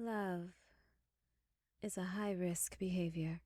Love is a high-risk behavior.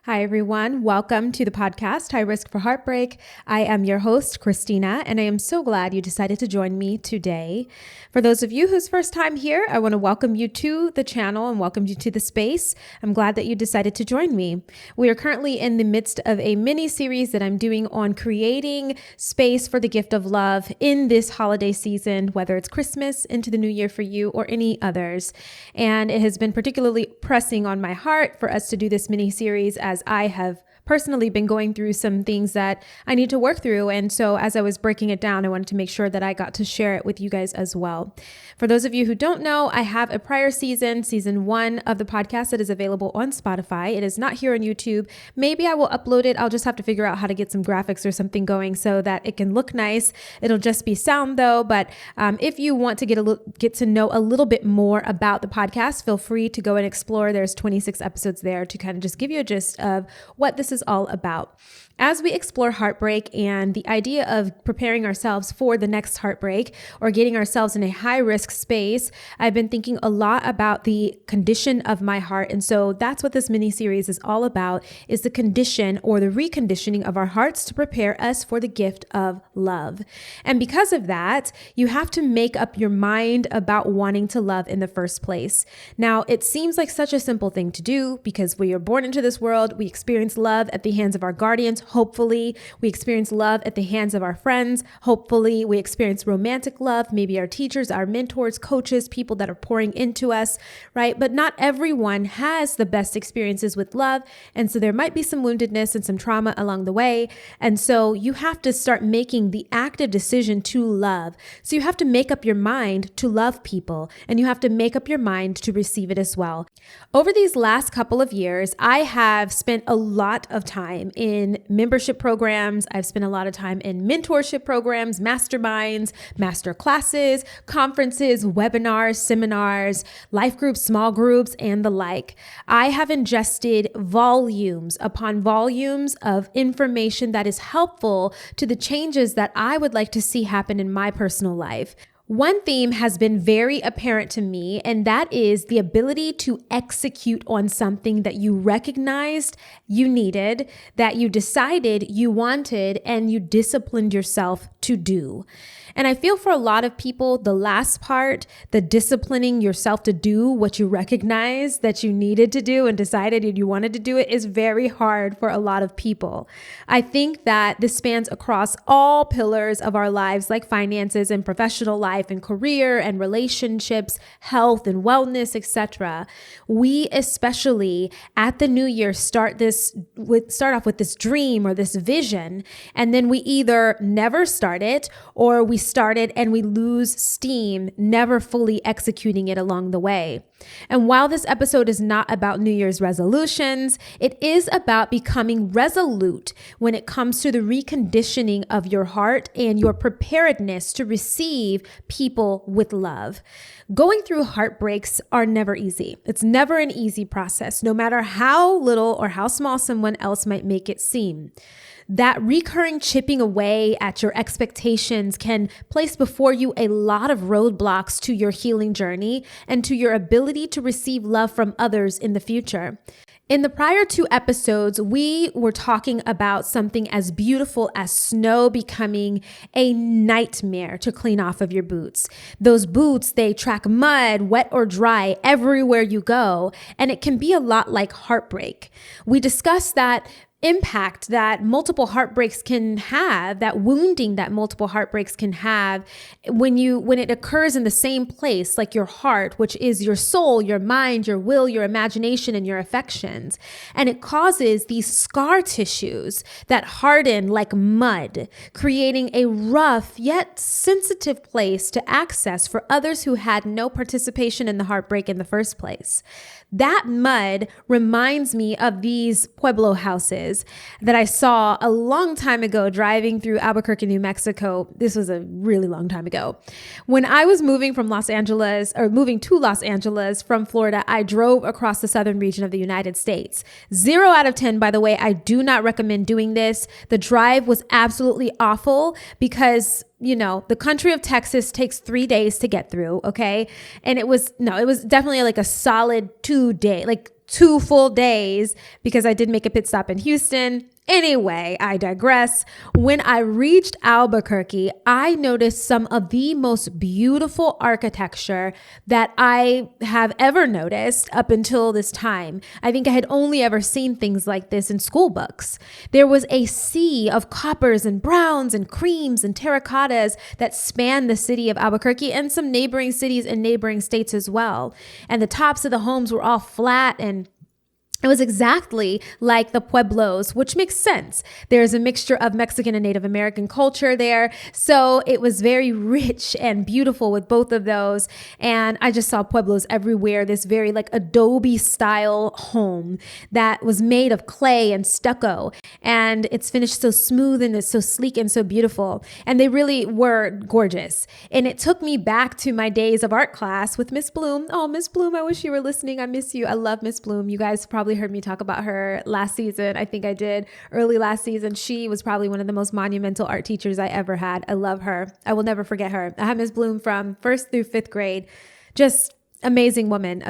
Hi, everyone. Welcome to the podcast, High Risk for Heartbreak. I am your host, Christina, and I am so glad you decided to join me today. For those of you whose first time here, I want to welcome you to the channel and welcome you to the space. I'm glad that you decided to join me. We are currently in the midst of a mini series that I'm doing on creating space for the gift of love in this holiday season, whether it's Christmas, into the new year for you, or any others. And it has been particularly pressing on my heart for us to do this mini series as I have personally been going through some things that I need to work through. And so as I was breaking it down, I wanted to make sure that I got to share it with you guys as well. For those of you who don't know, I have a prior season 1 of the podcast that is available on Spotify. It is not here on YouTube. Maybe I will upload it. I'll just have to figure out how to get some graphics or something going so that it can look nice. It'll just be sound though. But if you want to get to know a little bit more about the podcast, feel free to go and explore. There's 26 episodes there to kind of just give you a gist of what this is all about. As we explore heartbreak and the idea of preparing ourselves for the next heartbreak or getting ourselves in a high risk space, I've been thinking a lot about the condition of my heart. And so that's what this mini series is all about, is the condition or the reconditioning of our hearts to prepare us for the gift of love. And because of that, you have to make up your mind about wanting to love in the first place. Now, it seems like such a simple thing to do because we are born into this world. We experience love at the hands of our guardians. Hopefully, we experience love at the hands of our friends. Hopefully, we experience romantic love, maybe our teachers, our mentors, coaches, people that are pouring into us, right? But not everyone has the best experiences with love. And so there might be some woundedness and some trauma along the way. And so you have to start making the active decision to love. So you have to make up your mind to love people, and you have to make up your mind to receive it as well. Over these last couple of years, I have spent a lot of time in membership programs. I've spent a lot of time in mentorship programs, masterminds, master classes, conferences, webinars, seminars, life groups, small groups, and the like. I have ingested volumes upon volumes of information that is helpful to the changes that I would like to see happen in my personal life. One theme has been very apparent to me, and that is the ability to execute on something that you recognized you needed, that you decided you wanted, and you disciplined yourself to do. And I feel for a lot of people, the last part, the disciplining yourself to do what you recognize that you needed to do and decided you wanted to do it, is very hard for a lot of people. I think that this spans across all pillars of our lives, like finances and professional life and career and relationships, health and wellness, etc. We especially at the new year start off with this dream or this vision, and then we either never start it or we start it and we lose steam, never fully executing it along the way. And while this episode is not about New Year's resolutions, it is about becoming resolute when it comes to the reconditioning of your heart and your preparedness to receive people with love. Going through heartbreaks are never easy. It's never an easy process, no matter how little or how small someone else might make it seem. That recurring chipping away at your expectations can place before you a lot of roadblocks to your healing journey and to your ability to receive love from others in the future. In the prior 2 episodes, we were talking about something as beautiful as snow becoming a nightmare to clean off of your boots. Those boots, they track mud, wet or dry, everywhere you go, and it can be a lot like heartbreak. We discussed that impact that multiple heartbreaks can have, that wounding that multiple heartbreaks can have when it occurs in the same place, like your heart, which is your soul, your mind, your will, your imagination, and your affections. And it causes these scar tissues that harden like mud, creating a rough yet sensitive place to access for others who had no participation in the heartbreak in the first place. That mud reminds me of these Pueblo houses images that I saw a long time ago driving through Albuquerque, New Mexico. This was a really long time ago. When I was moving to Los Angeles from Florida, I drove across the southern region of the United States. 0 out of 10, by the way. I do not recommend doing this. The drive was absolutely awful because the country of Texas takes 3 days to get through. Okay. And it was definitely like a solid 2 day, like 2 full days, because I did make a pit stop in Houston. Anyway, I digress. When I reached Albuquerque, I noticed some of the most beautiful architecture that I have ever noticed up until this time. I think I had only ever seen things like this in school books. There was a sea of coppers and browns and creams and terracottas that spanned the city of Albuquerque and some neighboring cities and neighboring states as well. And the tops of the homes were all flat, and it was exactly like the pueblos, which makes sense. There's a mixture of Mexican and Native American culture there. So it was very rich and beautiful with both of those. And I just saw pueblos everywhere. This very like adobe style home that was made of clay and stucco. And it's finished so smooth and it's so sleek and so beautiful. And they really were gorgeous. And it took me back to my days of art class with Miss Bloom. Oh, Miss Bloom, I wish you were listening. I miss you. I love Miss Bloom. You guys probably heard me talk about her last season. I think I did early last season. She was probably one of the most monumental art teachers I ever had. I love her. I will never forget her. I had Ms. Bloom from 1st through 5th grade. Just amazing woman.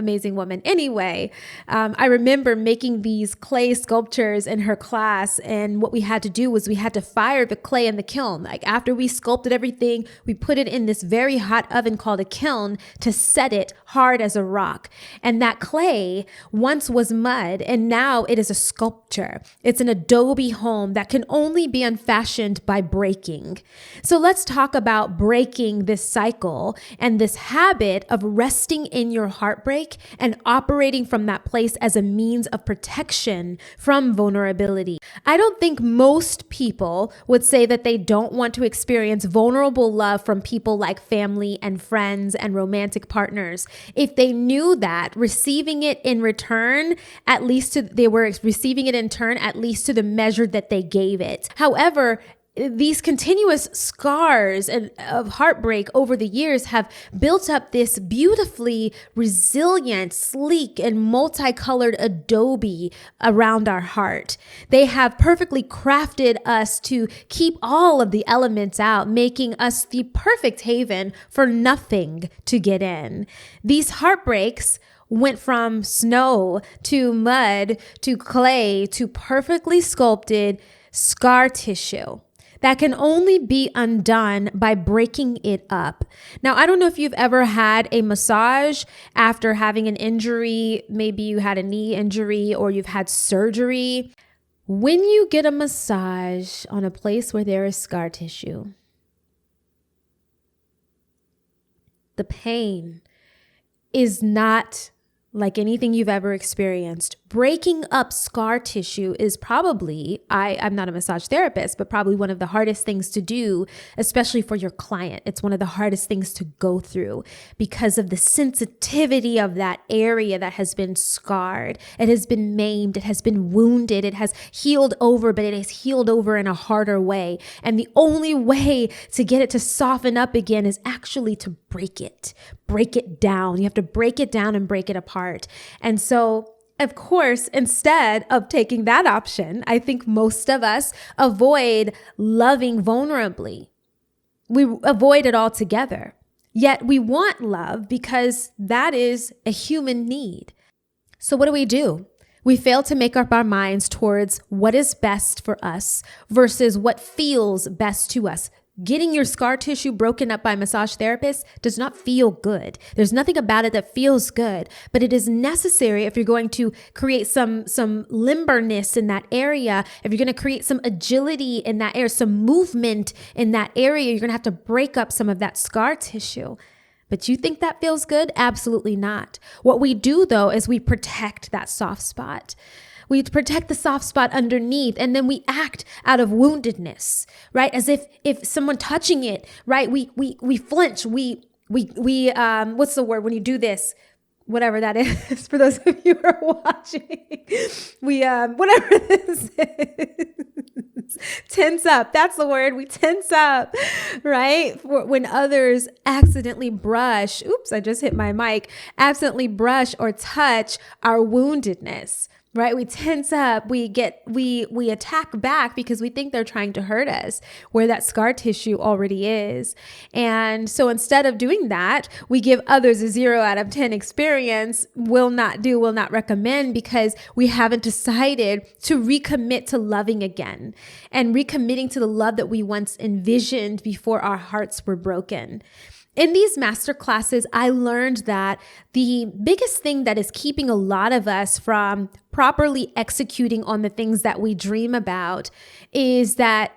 Anyway, I remember making these clay sculptures in her class, and what we had to do was we had to fire the clay in the kiln. Like after we sculpted everything, we put it in this very hot oven called a kiln to set it hard as a rock. And that clay once was mud, and now it is a sculpture. It's an adobe home that can only be unfashioned by breaking. So let's talk about breaking this cycle and this habit of resting in your heartbreak and operating from that place as a means of protection from vulnerability. I don't think most people would say that they don't want to experience vulnerable love from people like family and friends and romantic partners. If they knew that receiving it in return, they were receiving it in turn, at least to the measure that they gave it. However, these continuous scars of heartbreak over the years have built up this beautifully resilient, sleek, and multicolored adobe around our heart. They have perfectly crafted us to keep all of the elements out, making us the perfect haven for nothing to get in. These heartbreaks went from snow to mud to clay to perfectly sculpted scar tissue that can only be undone by breaking it up. Now, I don't know if you've ever had a massage after having an injury. Maybe you had a knee injury or you've had surgery. When you get a massage on a place where there is scar tissue, the pain is not like anything you've ever experienced. Breaking up scar tissue is probably, I'm not a massage therapist, but probably one of the hardest things to do, especially for your client. It's one of the hardest things to go through because of the sensitivity of that area that has been scarred. It has been maimed. It has been wounded. It has healed over, but it has healed over in a harder way. And the only way to get it to soften up again is actually to break it down. You have to break it down and break it apart. And so, of course, instead of taking that option, I think most of us avoid loving vulnerably. We avoid it altogether. Yet we want love because that is a human need. So what do? We fail to make up our minds towards what is best for us versus what feels best to us. Getting your scar tissue broken up by a massage therapist does not feel good. There's nothing about it that feels good, but it is necessary if you're going to create some limberness in that area, if you're going to create some agility in that area, some movement in that area, you're going to have to break up some of that scar tissue. But you think that feels good? Absolutely not. What we do, though, is we protect that soft spot. We protect the soft spot underneath, and then we act out of woundedness, right? As if someone touching it, right? We flinch. We what's the word when you do this? whatever that is, for those of you who are watching, we, whatever this is, tense up. That's the word. We tense up, right? When others accidentally brush, oops, I just hit my mic, accidentally brush or touch our woundedness. Right? We tense up, we attack back because we think they're trying to hurt us where that scar tissue already is. And so instead of doing that, we give others a 0 out of 10 experience, will not recommend, because we haven't decided to recommit to loving again and recommitting to the love that we once envisioned before our hearts were broken. In these master classes, I learned that the biggest thing that is keeping a lot of us from properly executing on the things that we dream about is that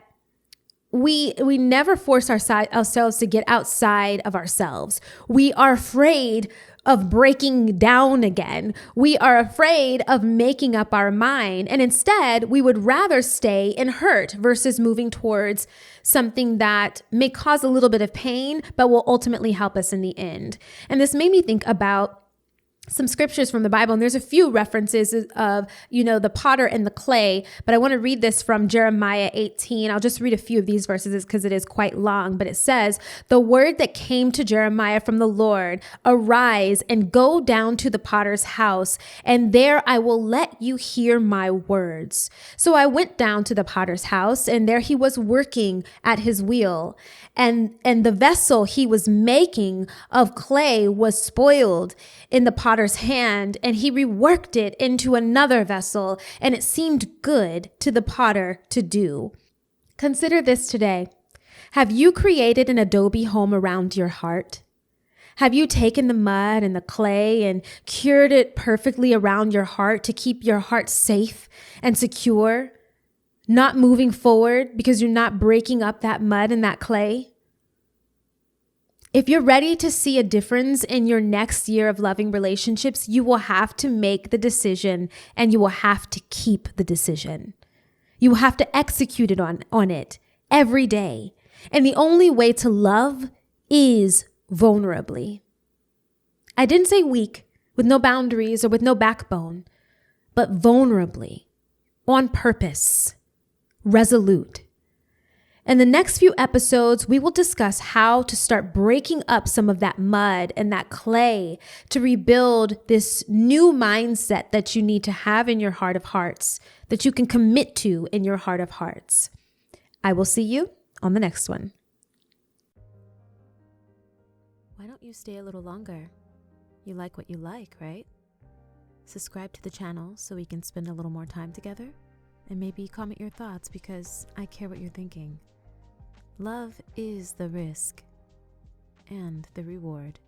we never force ourselves to get outside of ourselves. We are afraid of breaking down again. We are afraid of making up our mind. And instead, we would rather stay in hurt versus moving towards something that may cause a little bit of pain, but will ultimately help us in the end. And this made me think about some scriptures from the Bible, and there's a few references of, the potter and the clay, but I want to read this from Jeremiah 18. I'll just read a few of these verses because it is quite long, but it says, "The word that came to Jeremiah from the Lord, arise and go down to the potter's house, and there I will let you hear my words. So I went down to the potter's house, and there he was working at his wheel, and the vessel he was making of clay was spoiled in the potter's hand, and he reworked it into another vessel, and it seemed good to the potter to do." Consider this today. Have you created an adobe home around your heart? Have you taken the mud and the clay and cured it perfectly around your heart to keep your heart safe and secure, not moving forward because you're not breaking up that mud and that clay? If you're ready to see a difference in your next year of loving relationships, you will have to make the decision, and you will have to keep the decision. You will have to execute it on it every day. And the only way to love is vulnerably. I didn't say weak, with no boundaries or with no backbone, but vulnerably, on purpose, resolute. In the next few episodes, we will discuss how to start breaking up some of that mud and that clay to rebuild this new mindset that you need to have in your heart of hearts, that you can commit to in your heart of hearts. I will see you on the next one. Why don't you stay a little longer? You like what you like, right? Subscribe to the channel so we can spend a little more time together, and maybe comment your thoughts because I care what you're thinking. Love is the risk and the reward.